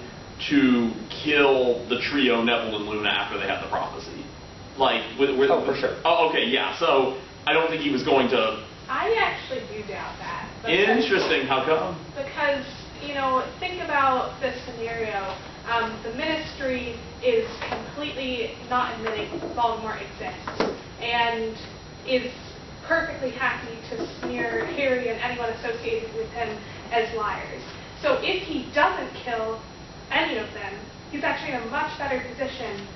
Speaker 1: to kill the trio Neville and Luna after they had the prophecy? Like,
Speaker 4: for sure.
Speaker 1: Oh, okay, yeah. So I don't think he was going to.
Speaker 7: I actually do doubt that.
Speaker 1: Interesting. How come?
Speaker 7: Because, you know, think about this scenario. The Ministry is completely not admitting Voldemort exists, and is perfectly happy to smear Harry and anyone associated with him as liars. So if he doesn't kill any of them, he's actually in a much better position,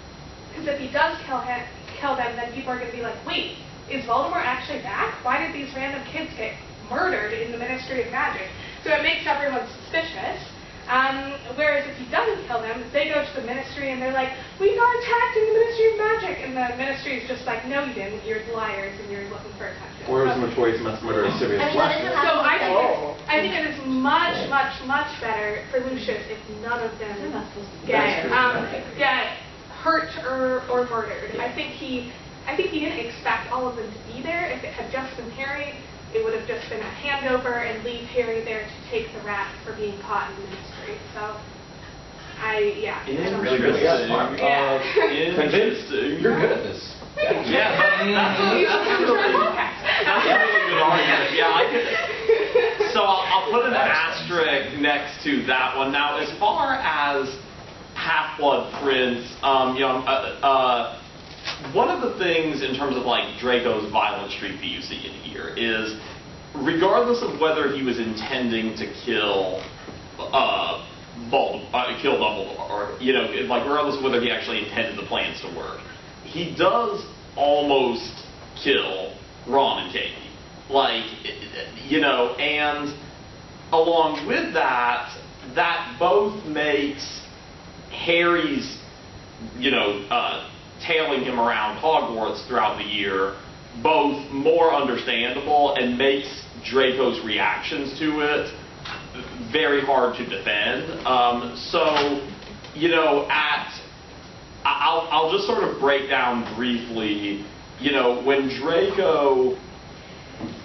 Speaker 7: because if he does kill them, then people are going to be like, wait, is Voldemort actually back? Why did these random kids get murdered in the Ministry of Magic? So it makes everyone suspicious. Whereas if he doesn't kill them, they go to the Ministry and they're like, we got attacked in the Ministry of Magic, and the Ministry is just like, no you didn't, you're liars and you're looking for attention.
Speaker 2: Or was the notorious mass murderer Sirius Black?
Speaker 7: So I think it is much, much, much better for Lucius if none of them get hurt or murdered. I think he didn't expect all of them to be there. If it had just been Harry, it would have just been a handover and leave Harry there to take the rap for being caught in the Ministry. So,
Speaker 1: Interesting. Interesting.
Speaker 10: You're good at this.
Speaker 1: Yeah, that's a really good argument. Yeah, I could. So I'll put an asterisk next to that one. Now, as far as Half-Blood Prince, one of the things in terms of like Draco's violent streak that you see in here is, regardless of whether he was intending to kill Dumbledore, or like regardless of whether he actually intended the plans to work, he does almost kill Ron and Katie. Like, and along with that, that both makes Harry's, tailing him around Hogwarts throughout the year both more understandable and makes Draco's reactions to it very hard to defend. I'll just sort of break down briefly, when Draco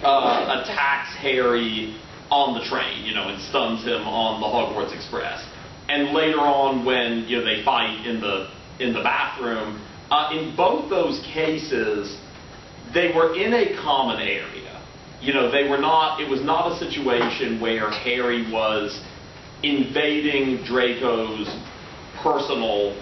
Speaker 1: attacks Harry on the train, and stuns him on the Hogwarts Express, and later on when they fight in the bathroom, in both those cases, they were in a common area. They were not. It was not a situation where Harry was invading Draco's personal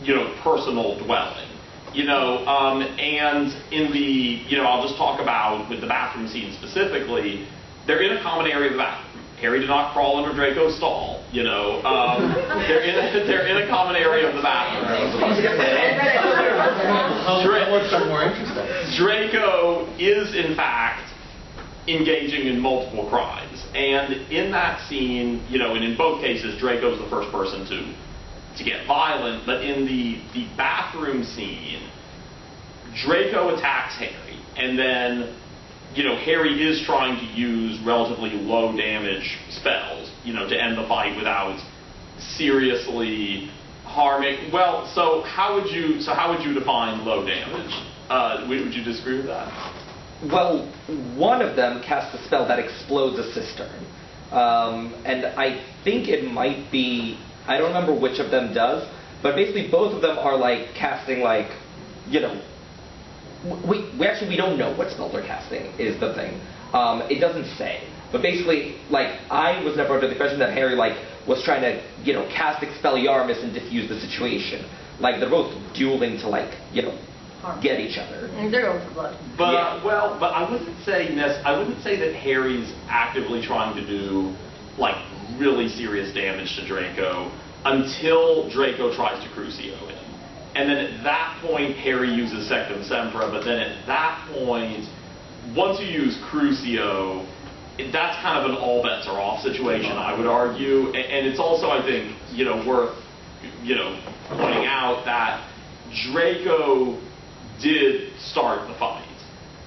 Speaker 1: dwelling. And in the, I'll just talk about with the bathroom scene specifically. They're in a common area of the bathroom. Harry did not crawl under Draco's stall. They're in a common area of the bathroom.
Speaker 2: What's more interesting?
Speaker 1: Draco is, in fact, engaging in multiple crimes. And in that scene, and in both cases, Draco's the first person to get violent, but in the bathroom scene, Draco attacks Harry, and then, Harry is trying to use relatively low damage spells, to end the fight without seriously harming. Well, so how would you define low damage? Would you disagree with that?
Speaker 4: Well, one of them casts a spell that explodes a cistern. And I think it might be, I don't remember which of them does, but basically both of them are like casting we don't know what spells they're casting is the thing. It doesn't say. But basically, I was never under the impression that Harry, was trying to, cast Expelliarmus and diffuse the situation. They're both dueling to, get each other.
Speaker 3: And they're going for blood.
Speaker 1: But
Speaker 4: Yeah.
Speaker 1: but I wouldn't say that Harry's actively trying to do really serious damage to Draco until Draco tries to Crucio him. And then at that point, Harry uses Sectum Sempra, but then at that point, once you use Crucio, that's kind of an all bets are off situation, I would argue. And it's also, I think, worth, pointing out that Draco did start the fight.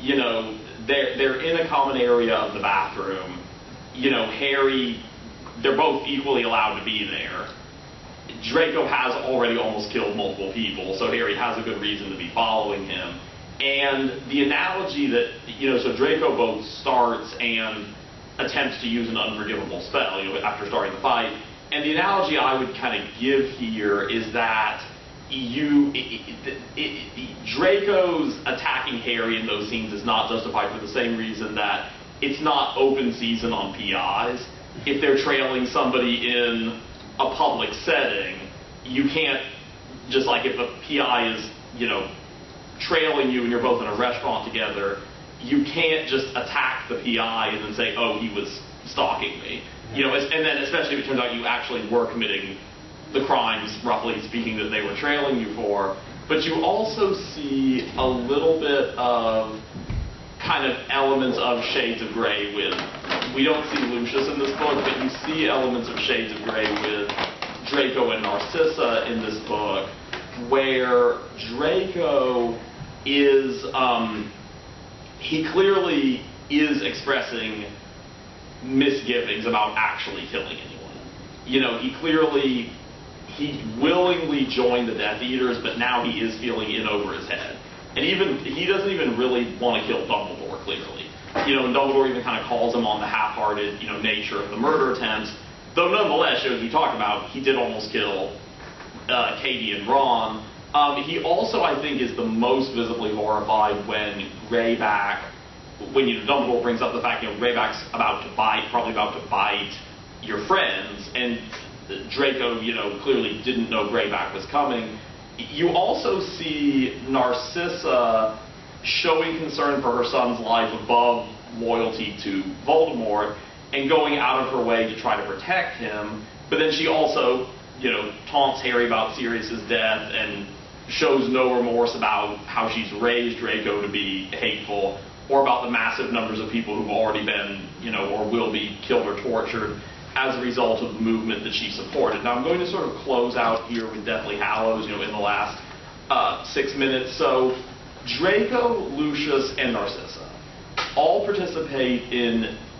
Speaker 1: They're in a common area of the bathroom. Harry, they're both equally allowed to be there. Draco has already almost killed multiple people, so Harry has a good reason to be following him. And the analogy that, so Draco both starts and attempts to use an unforgivable spell, after starting the fight. And the analogy I would kind of give here is that Draco's attacking Harry in those scenes is not justified for the same reason that it's not open season on PIs. If they're trailing somebody in a public setting, you can't just if a PI is, trailing you and you're both in a restaurant together, you can't just attack the PI and then say, oh, he was stalking me. And then especially if it turns out you actually were committing the crimes, roughly speaking, that they were trailing you for. But you also see a little bit of kind of elements of Shades of Grey with, we don't see Lucius in this book, but you see elements of Shades of Grey with Draco and Narcissa in this book, where Draco is, he clearly is expressing misgivings about actually killing anyone. He willingly joined the Death Eaters, but now he is feeling in over his head. And he doesn't even really want to kill Dumbledore, clearly. And Dumbledore even kind of calls him on the half-hearted, nature of the murder attempts. Though nonetheless, as we talked about, he did almost kill Katie and Ron. He also, I think, is the most visibly horrified when Greyback, when Dumbledore brings up the fact, Greyback's probably about to bite your friends, and Draco, clearly didn't know Greyback was coming. You also see Narcissa showing concern for her son's life above loyalty to Voldemort and going out of her way to try to protect him. But then she also, taunts Harry about Sirius's death and shows no remorse about how she's raised Draco to be hateful, or about the massive numbers of people who've already been, or will be killed or tortured as a result of the movement that she supported. Now I'm going to sort of close out here with Deathly Hallows, in the last 6 minutes. So Draco, Lucius, and Narcissa all participate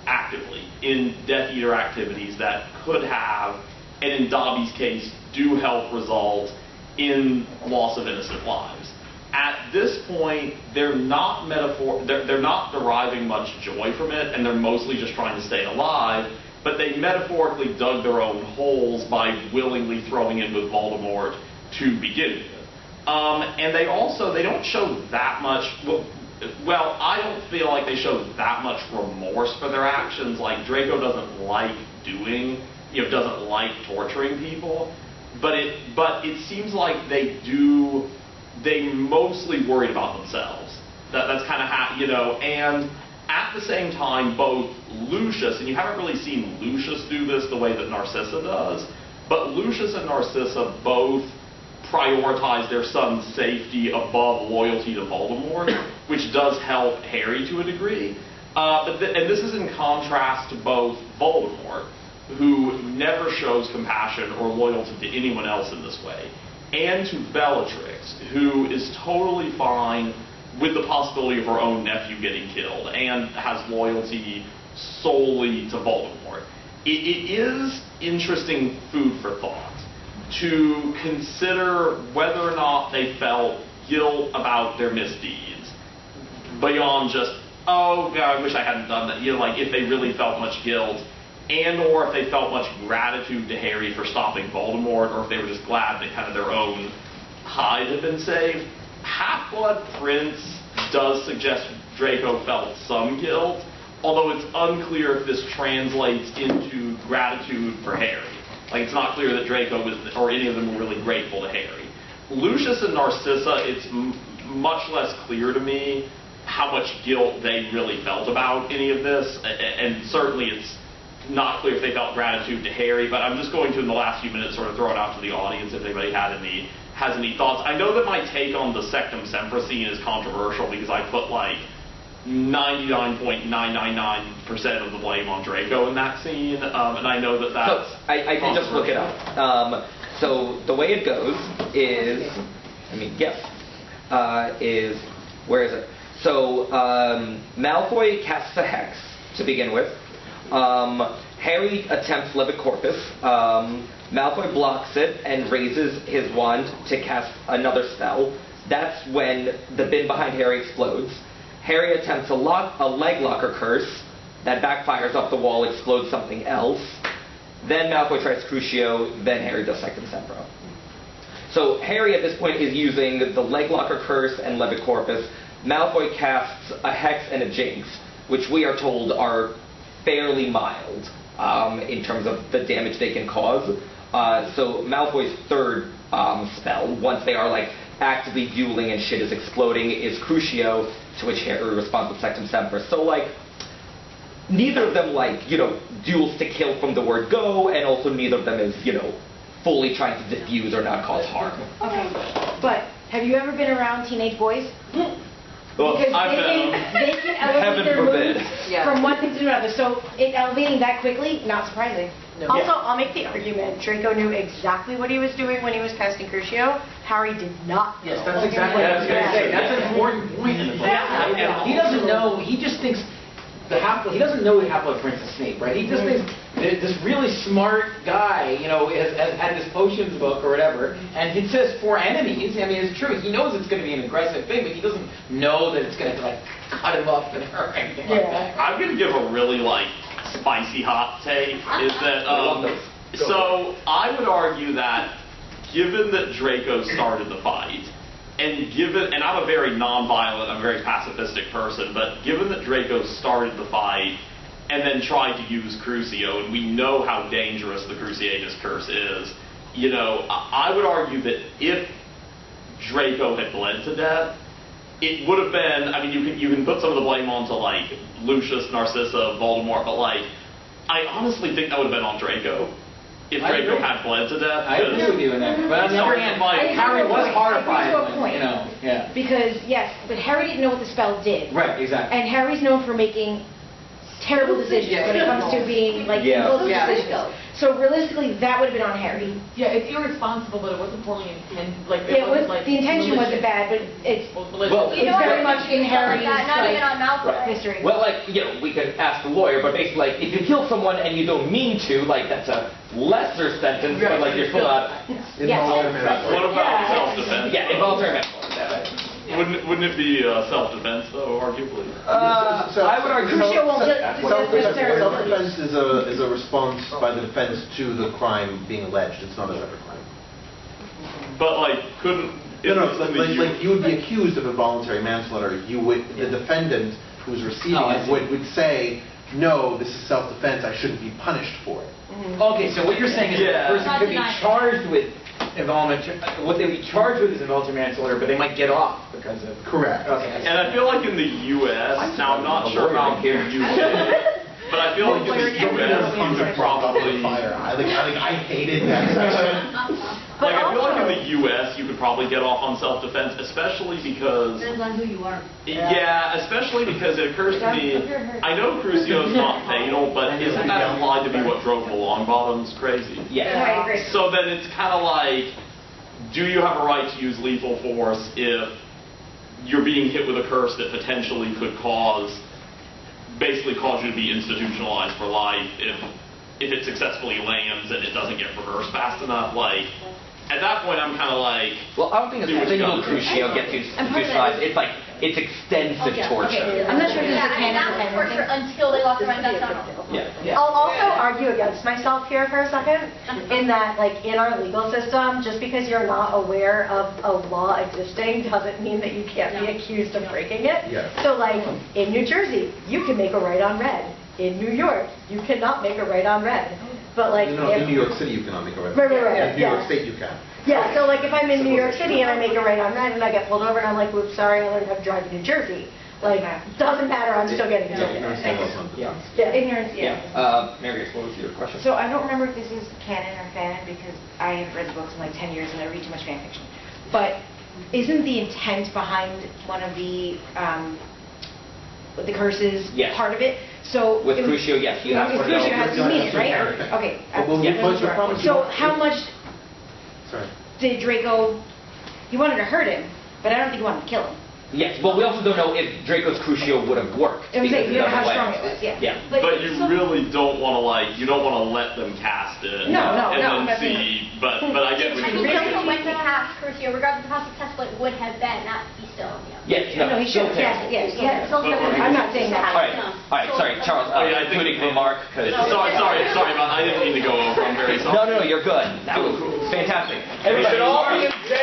Speaker 1: actively in Death Eater activities that could have, and in Dobby's case, do help result in loss of innocent lives. At this point, they're not deriving much joy from it, and they're mostly just trying to stay alive, but they metaphorically dug their own holes by willingly throwing in with Voldemort to begin with. And they don't show that much, well, I don't feel like they show that much remorse for their actions. Draco doesn't like doesn't like torturing people, but it seems like they mostly worried about themselves. That's kind of how, and At the same time, both Lucius, and you haven't really seen Lucius do this the way that Narcissa does, but Lucius and Narcissa both prioritize their son's safety above loyalty to Voldemort, which does help Harry to a degree. And this is in contrast to both Voldemort, who never shows compassion or loyalty to anyone else in this way, and to Bellatrix, who is totally fine with the possibility of her own nephew getting killed and has loyalty solely to Voldemort. It is interesting food for thought to consider whether or not they felt guilt about their misdeeds beyond just, oh God, I wish I hadn't done that. You know, like if they really felt much guilt, and or if they felt much gratitude to Harry for stopping Voldemort, or if they were just glad that kind of their own hide had been saved. Half-Blood Prince does suggest Draco felt some guilt, although it's unclear if this translates into gratitude for Harry. Like, it's not clear that Draco was, or any of them were really grateful to Harry. Lucius and Narcissa, it's much less clear to me how much guilt they really felt about any of this, and certainly it's not clear if they felt gratitude to Harry, but I'm just going to, in the last few minutes, sort of throw it out to the audience if anybody has any thoughts. I know that my take on the Sectum Sempra scene is controversial because I put like 99.999% of the blame on Draco in that scene, and I know that that's
Speaker 4: So, I can just look it up. So the way it goes is, is, where is it? So Malfoy casts a hex to begin with. Harry attempts Levicorpus. Malfoy blocks it and raises his wand to cast another spell. That's when the bin behind Harry explodes. Harry attempts a leg locker curse. That backfires off the wall, explodes something else. Then Malfoy tries Crucio, then Harry does Sectum Sempra. So Harry at this point is using the leg locker curse and Levicorpus. Malfoy casts a hex and a jinx, which we are told are fairly mild in terms of the damage they can cause. So Malfoy's third spell, once they are like actively dueling and shit is exploding, is Crucio, to which Harry responds with Sectum Sempra. So like, neither of them like, duels to kill from the word go, and also neither of them is, fully trying to diffuse or not cause harm.
Speaker 3: Okay, but have you ever been around teenage boys?
Speaker 1: Well,
Speaker 3: Because they can elevate their mood from one thing to another. So it elevating that quickly, not surprising.
Speaker 11: No.
Speaker 3: Also, I'll make the argument, Draco knew exactly what he was doing when he was casting Crucio. Harry did not.
Speaker 11: Yes, that's exactly what I was going to say. That's an important point in the book.
Speaker 3: Yeah.
Speaker 11: He doesn't know, he just thinks, he doesn't know the Half-Blood Prince is Snape, right? He just thinks this really smart guy, has had this potions book or whatever, and it says for enemies. I mean, it's true. He knows it's going to be an aggressive thing, but he doesn't know that it's going to like cut him up and or anything like that.
Speaker 1: I'm going to give a really spicy hot take, is that, so I would argue that given that Draco started the fight, and I'm a very non-violent, I'm a very pacifistic person, but given that Draco started the fight and then tried to use Crucio, and we know how dangerous the Cruciatus Curse is, I would argue that if Draco had bled to death, it would have been, you can put some of the blame onto like Lucius, Narcissa, Voldemort, but like, I honestly think that would have been on Draco. If Draco had bled to death.
Speaker 11: I agree with you in that. But on the other hand, Harry was horrified.
Speaker 3: To a point. Because, yes, but Harry didn't know what the spell did.
Speaker 11: Right, exactly.
Speaker 3: And Harry's known for making terrible decisions when it comes to being impulsive decisions. So realistically, that would have been on Harry.
Speaker 5: Yeah, it's irresponsible, but it wasn't poorly intended.
Speaker 3: The intention wasn't bad, but it's very much in Harry's
Speaker 6: not even on Malfoy.
Speaker 3: history.
Speaker 4: Well, we could ask the lawyer, but basically, if you kill someone and you don't mean to, that's a lesser sentence, but you're still not.
Speaker 1: What about self-defense?
Speaker 4: Yeah, involuntary manslaughter.
Speaker 1: Wouldn't it be self-defense, though, arguably?
Speaker 4: I would argue
Speaker 2: self-defense is a response by the defense to the crime being alleged. It's not a separate crime.
Speaker 1: But couldn't?
Speaker 2: No, it's you would be accused of involuntary manslaughter. The defendant who's receiving it would say, no, this is self-defense. I shouldn't be punished for it.
Speaker 11: Okay, so what you're saying is the person could be charged with what they'd be charged with is involuntary manslaughter, but they might get off because of...
Speaker 2: Correct.
Speaker 11: Okay.
Speaker 1: And I feel like in the U.S., now I'm not sure about the UK, but I feel like in the U.S. you could probably...
Speaker 2: I hated that section.
Speaker 1: Like, I feel like in the U.S. you could probably get off on self-defense, especially because...
Speaker 8: Depends on who you are.
Speaker 1: Yeah, especially because it occurs to me, I know Crucio's not fatal, but isn't that implied to be what drove the Longbottoms crazy?
Speaker 4: Yes.
Speaker 3: I agree.
Speaker 1: So then it's kind of like, do you have a right to use lethal force if you're being hit with a curse that potentially could basically cause you to be institutionalized for life if it successfully lands and it doesn't get reversed fast enough? Like, at that point, I'm kind of like...
Speaker 4: Well, I don't think it's single Crucio gets institutionalized. It's like, it's extensive torture.
Speaker 3: I'm not sure if this is
Speaker 6: Yeah,
Speaker 3: canon
Speaker 6: and that was torture until they lost their mind. That's not normal.
Speaker 4: Yeah.
Speaker 3: I'll also argue against myself here for a second, in that, like, in our legal system, just because you're not aware of a law existing doesn't mean that you can't be accused of breaking it.
Speaker 2: Yes.
Speaker 3: So, like, in New Jersey, you can make a right on red. In New York, you cannot make a right on red. But, like,
Speaker 2: No, in New York City you cannot make a right.
Speaker 3: Right,
Speaker 2: In New York State you can.
Speaker 3: Yeah, so like if I'm in New York City and I make a right on red and I get pulled over and I'm like, whoops, sorry, I learned how to drive in New Jersey. Like, doesn't matter, I'm still getting a ticket. Yeah.
Speaker 12: Ignorance, yeah.
Speaker 4: Marius, what was your question?
Speaker 12: So I don't remember if this is canon or fanon because I have read the books in like 10 years and I read too much fan fiction. But isn't the intent behind one of the curses part of it? So
Speaker 4: with Crucio, yes, you have to
Speaker 12: with Crucio has to mean it, right? Okay. So how much did Draco? He wanted to hurt him, but I don't think he wanted to kill him.
Speaker 4: Yes, but we also don't know if Draco's Crucio would have worked.
Speaker 12: It was like,
Speaker 4: because
Speaker 12: you
Speaker 4: it
Speaker 12: know how
Speaker 4: doesn't
Speaker 12: strong
Speaker 4: land.
Speaker 12: it was, yeah.
Speaker 4: Yeah.
Speaker 1: But you really don't want to, you don't want to let them cast it.
Speaker 12: No,
Speaker 1: and then see, but I get what
Speaker 6: I
Speaker 1: you're
Speaker 6: think
Speaker 1: saying.
Speaker 6: Draco went to cast Crucio, regardless of how successful it would have been, not be still,
Speaker 4: Yes, no,
Speaker 12: he should have. Yeah. I'm not saying that.
Speaker 4: All right, sorry, Charles, including remark, because...
Speaker 1: Sorry, man, I didn't mean to go over. I'm very sorry.
Speaker 4: No, you're good. That was fantastic.
Speaker 11: We should all be in jail.